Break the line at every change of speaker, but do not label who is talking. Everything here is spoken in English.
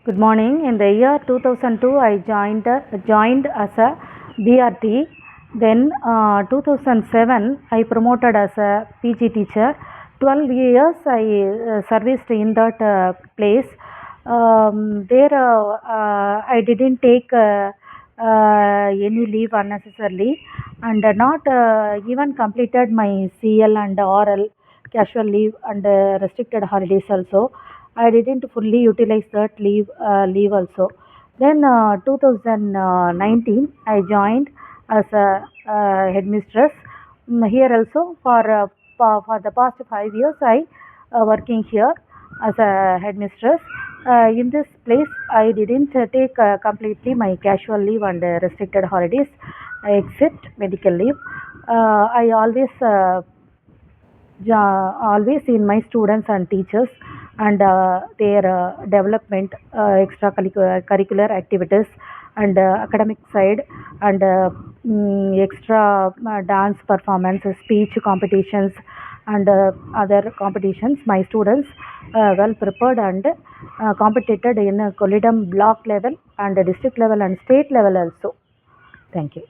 Good morning. In the year 2002, I joined as a BRT. Then 2007, I promoted as a PG teacher. 12 years I serviced in that place. There I didn't take any leave unnecessarily, and not even completed my CL and RL casual leave and restricted holidays also. I didn't fully utilize that leave also. Then 2019 I joined as a headmistress. Here also for the past 5 years I working here as a headmistress. In this place I didn't take completely my casual leave and restricted holidays except medical leave. I always in my students and teachers and their development, extracurricular activities and academic side and extra dance performances, speech competitions and other competitions. My students well prepared and competed in Kolidam block level and district level and state level also. Thank you.